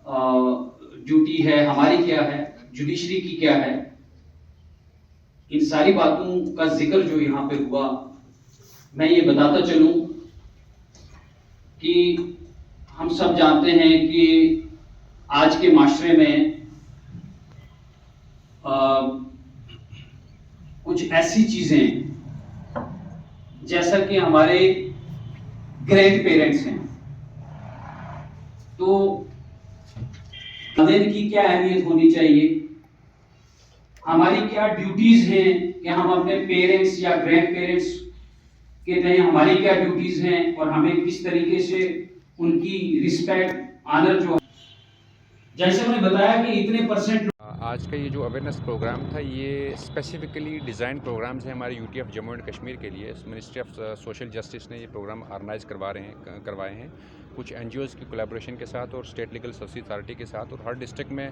Duty है, हमारी क्या है, जुडिशरी की क्या है, इन सारी बातों का जिक्र जो यहाँ पे हुआ, मैं ये बताता चलूं कि हम सब जानते हैं कि आज के माशरे में कुछ ऐसी चीजें जैसा कि हमारे ग्रैंड पेरेंट्स हैं, तो वालिदैन की क्या अहमियत होनी चाहिए, हमारी क्या ड्यूटीज हैं कि हम अपने पेरेंट्स या ग्रैंड पेरेंट्स के तय हमारी क्या ड्यूटीज हैं और हमें किस तरीके से उनकी रिस्पेक्ट आनर जो, जैसे मैंने बताया कि इतने परसेंट। आज का ये जो अवेयरनेस प्रोग्राम था ये स्पेसिफिकली डिज़ाइन प्रोग्राम्स हैं हमारे UT of Jammu and Kashmir के लिए। मिनिस्ट्री ऑफ सोशल जस्टिस ने ये प्रोग्राम ऑर्गेनाइज करवाए हैं कुछ एनजीओज़ की कोलैबोरेशन के साथ और स्टेट लीगल सर्विस अथॉरिटी के साथ, और हर डिस्ट्रिक्ट में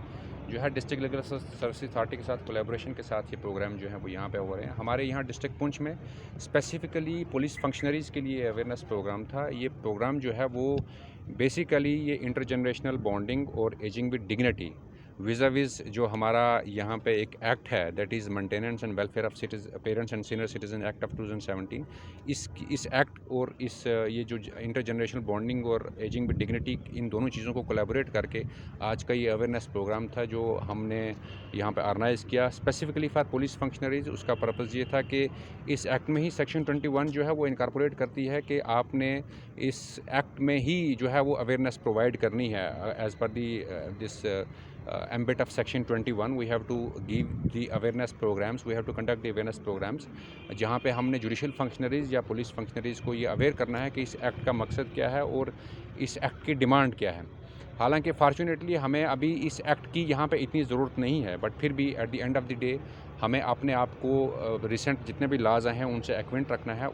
जो है डिस्ट्रिक्ट लीगल सर्विस अथॉरिटी के साथ कोलैबोरेशन के साथ ये प्रोग्राम जो है वो यहाँ पे हो रहे हैं। हमारे यहाँ डिस्ट्रिक्ट पुंछ में स्पेसिफिकली पुलिस फंक्शनरीज़ के लिए अवेयरनेस प्रोग्राम था। ये प्रोग्राम जो है वो बेसिकली ये इंटरजनरेशनल बॉन्डिंग और एजिंग विद डिग्निटी विज़ जो हमारा यहाँ पे एक एक्ट है that is maintenance and welfare of parents and senior citizen act of 2017। इस एक्ट और इस ये जो इंटर जनरेशनल बॉन्डिंग और एजिंग विद डिग्निटी, इन दोनों चीज़ों को कोलैबोरेट करके आज का ये अवेयरनेस प्रोग्राम था जो हमने यहाँ पे ऑर्गेनाइज़ किया स्पेसिफिकली फॉर पुलिस फंक्शनरीज। उसका पर्पज़ ये था कि इस एक्ट में ही सेक्शन 21 जो है वो इनकॉर्पोरेट करती है कि आपने इस एक्ट में ही जो है वो अवेयरनेस प्रोवाइड करनी है as per this ambit of section 21 we have to give the awareness programs, we have to conduct the awareness programs जहाँ पे हमने जुडिशल फंक्शनरीज़ या पुलिस फंक्शनरीज़ को ये अवेयर करना है कि इस एक्ट का मकसद क्या है और इस एक्ट की डिमांड क्या है। हालांकि फॉर्चुनेटली हमें अभी इस एक्ट की यहाँ पे इतनी ज़रूरत नहीं है, बट फिर भी at the end of the day हमें अपने आप को रिसेंट जितने भी लाज आए हैं उनसे एक्वेंट रखना है।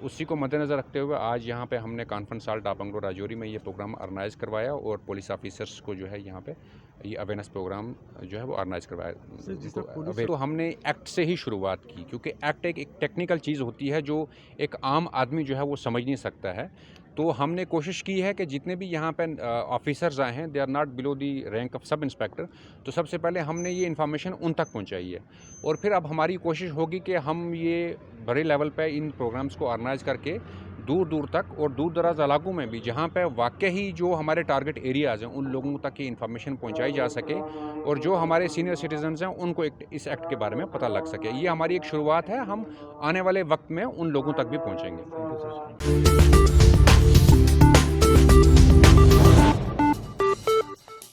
उसी को मद्देनज़र रखते हुए आज यहाँ पे हमने कॉन्फ्रेंस हॉल टापंगरो राजौरी में ये प्रोग्राम ऑर्गेनाइज़ करवाया और पुलिस ऑफिसर्स को जो है यहाँ पे ये अवेयरनेस प्रोग्राम जो है वो ऑर्गेनाइज़ करवाया। तो हमने एक्ट से ही शुरुआत की क्योंकि एक्ट एक टेक्निकल चीज़ होती है जो एक आम आदमी जो है वो समझ नहीं सकता है। तो हमने कोशिश की है कि जितने भी यहाँ पे ऑफिसर्स आए हैं they are not below the rank of sub inspector, तो सबसे पहले हमने ये इन्फॉर्मेशन उन तक पहुँचाई है और फिर अब हमारी कोशिश होगी कि हम ये बड़े लेवल पे इन प्रोग्राम्स को ऑर्गेनाइज करके दूर दूर तक और दूर दराज इलाकों में भी जहाँ पे वाकई ही जो हमारे टारगेट एरियाज़ हैं उन लोगों तक ये इन्फॉर्मेशन पहुँचाई जा सके और जो हमारे सीनियर सिटीजन्स हैं उनको इस एक्ट के बारे में पता लग सके। ये हमारी एक शुरुआत है, हम आने वाले वक्त में उन लोगों तक भी पहुँचेंगे।